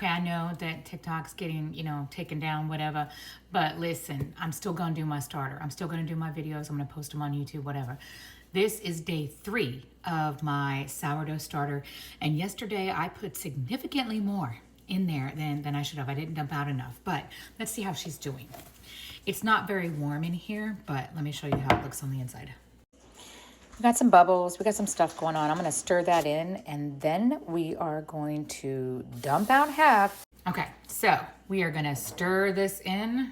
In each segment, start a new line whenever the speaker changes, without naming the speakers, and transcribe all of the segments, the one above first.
Okay, I know that TikTok's getting, taken down, whatever. But listen, I'm still going to do my starter. I'm still going to do my videos. I'm going to post them on YouTube, whatever. This is day 3 of my sourdough starter. And yesterday I put significantly more in there than I should have. I didn't dump out enough. But let's see how she's doing. It's not very warm in here, but let me show you how it looks on the inside. We got some bubbles, we got some stuff going on. I'm gonna stir that in and then we are going to dump out half. Okay, so we are gonna stir this in.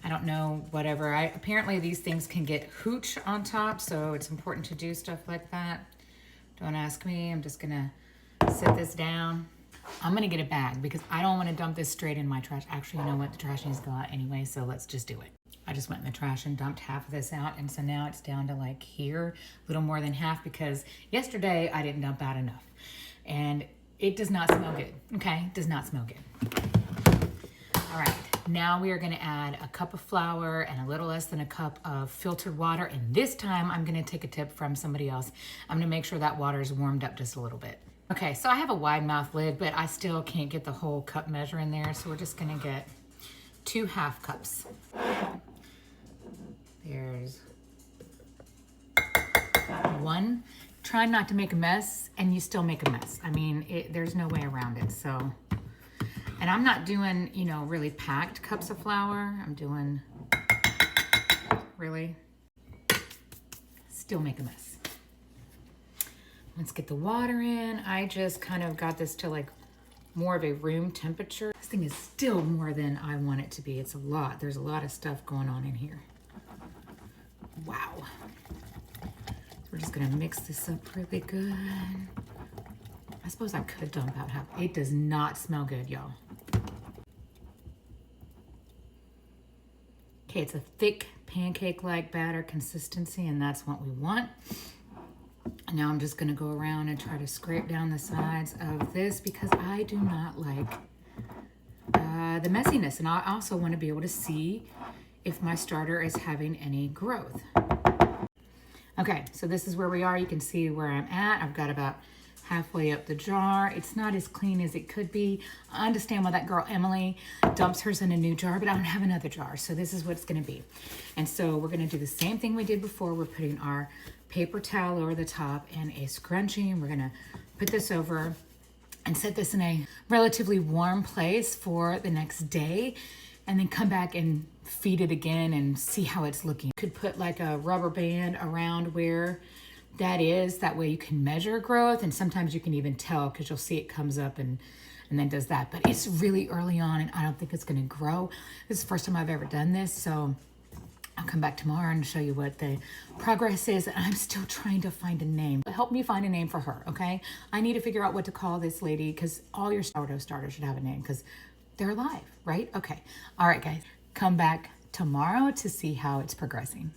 I don't know, whatever. Apparently these things can get hooch on top, so it's important to do stuff like that. Don't ask me, I'm just gonna sit this down. I'm gonna get a bag because I don't wanna dump this straight in my trash. Actually, you know what? The trash needs to go out anyway, so let's just do it. I just went in the trash and dumped half of this out, and so now it's down to like here, a little more than half, because yesterday I didn't dump out enough. And it does not smell good, okay? It does not smell good. All right, now we are gonna add a cup of flour and a little less than a cup of filtered water, and this time I'm gonna take a tip from somebody else. I'm gonna make sure that water is warmed up just a little bit. Okay, so I have a wide mouth lid, but I still can't get the whole cup measure in there, so we're just gonna get 2 half cups. There's 1. Try not to make a mess, and you still make a mess. I mean, there's no way around it, so. And I'm not doing, really packed cups of flour. I'm doing, really, still make a mess. Let's get the water in. I just kind of got this to like more of a room temperature. This thing is still more than I want it to be. It's a lot. There's a lot of stuff going on in here. Wow. We're just gonna mix this up really good. I suppose I could dump out half. It does not smell good, y'all. Okay, it's a thick pancake-like batter consistency, and that's what we want. And now I'm just gonna go around and try to scrape down the sides of this because I do not like the messiness, and I also want to be able to see if my starter is having any growth. Okay, so this is where we are. You can see where I'm at. I've got about halfway up the jar. It's not as clean as it could be. I understand why that girl Emily dumps hers in a new jar, but I don't have another jar, so this is what it's gonna be. And so we're gonna do the same thing we did before. We're putting our paper towel over the top and a scrunchie, and we're gonna put this over and set this in a relatively warm place for the next day, and then come back and feed it again and see how it's looking. You could put like a rubber band around where that is. That way you can measure growth, and sometimes you can even tell because you'll see it comes up and then does that. But it's really early on, and I don't think it's gonna grow. This is the first time I've ever done this, so I'll come back tomorrow and show you what the progress is. And I'm still trying to find a name. Help me find a name for her, okay? I need to figure out what to call this lady because all your sourdough starters should have a name because they're alive, right? Okay. All right, guys. Come back tomorrow to see how it's progressing.